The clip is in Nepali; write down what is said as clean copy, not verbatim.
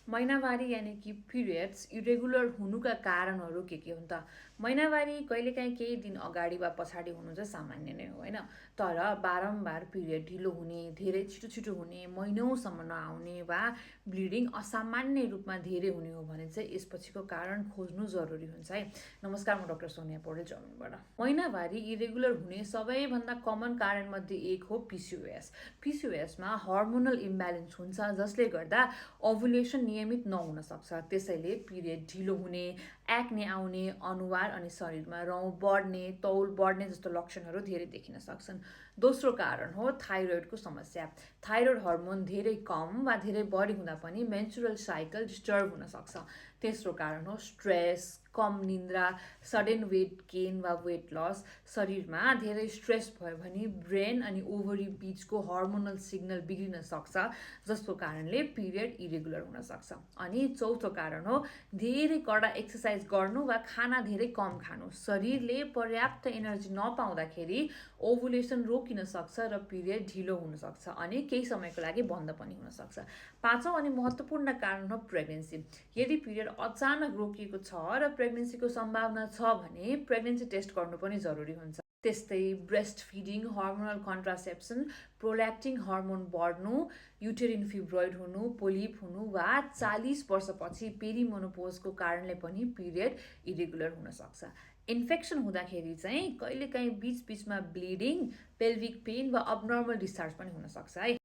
महिनावारी यानी कि पिरियड्स इरेगुलर हुनुका कारणहरू के हुन् त? महिनावारी कहिलेकाहीँ केही दिन अगाडि वा पछाडि हुनु चाहिँ सामान्य नै हो होइन। तर बारम्बार पिरियड ढिलो हुने, धेरै छिटो छिटो हुने, महिनौसम्म नआउने वा ब्लिडिङ असामान्य रूपमा धेरै हुने हो भने चाहिँ यसपछिको कारण खोज्नु जरुरी हुन्छ है। नमस्कार, म डाक्टर सोनिया पौडेल जर्मनीबाट। महिनावारी इरेगुलर हुने सबैभन्दा कमन कारणमध्ये एक हो पिसिओएस। पिसिओएसमा हर्मोनल इम्ब्यालेन्स हुन्छ जसले गर्दा ओभुलेसन नियमित नहुन सक्छ। त्यसैले पिरियड ढिलो हुने, एक्ने आउने, अनुहार अनि शरीरमा रौँ बढ्ने, तौल बढ्ने जस्तो लक्षणहरू धेरै देखिन सक्छन्। दोस्रो कारण हो थाइरोइडको समस्या। थाइरोइड हर्मोन धेरै कम वा धेरै बढी हुँदा पनि मेन्स्ट्रुअल साइकल डिस्टर्ब हुन सक्छ। तेस्रो कारण हो स्ट्रेस, कम निन्द्रा, सडन वेट गेन वा वेट लस। शरीरमा धेरै स्ट्रेस भयो भने ब्रेन अनि ओभरी बिचको हर्मोनल सिग्नल बिग्रिन सक्छ, जसको कारणले पिरियड इरेगुलर हुन सक्छ। अनि चौथो कारण हो धेरै कडा एक्सर्साइज गर्नु वा खाना धेरै कम खानु। शरीरले पर्याप्त एनर्जी नपाउँदाखेरि ओभुलेसन रोकिन सक्छ र पिरियड ढिलो हुन सक्छ अनि केही समयको लागि बन्द पनि हुन सक्छ। पाँचौँ अनि महत्त्वपूर्ण कारण हो प्रेग्नेन्सी। यदि पिरियड अचानक रोकिएको छ र प्रेग्नेन्सीको सम्भावना छ भने प्रेग्नेन्सी टेस्ट गर्नु पनि जरुरी हुन्छ। त्यस्तै breast feeding, hormonal contraception, prolactin hormone बढ्नु, युटेरिन फिब्रोइड हुनु, पोलिप हुनु वा 40 वर्षपछि पेरिमेनोपोजको कारणले पनि पिरियड इरेगुलर हुन सक्छ। इन्फेक्सन हुँदाखेरि चाहिँ कहिलेकाहीँ बिचबिचमा ब्लिडिङ, पेल्भिक पेन वा अबनर्मल डिस्चार्ज पनि हुन सक्छ है।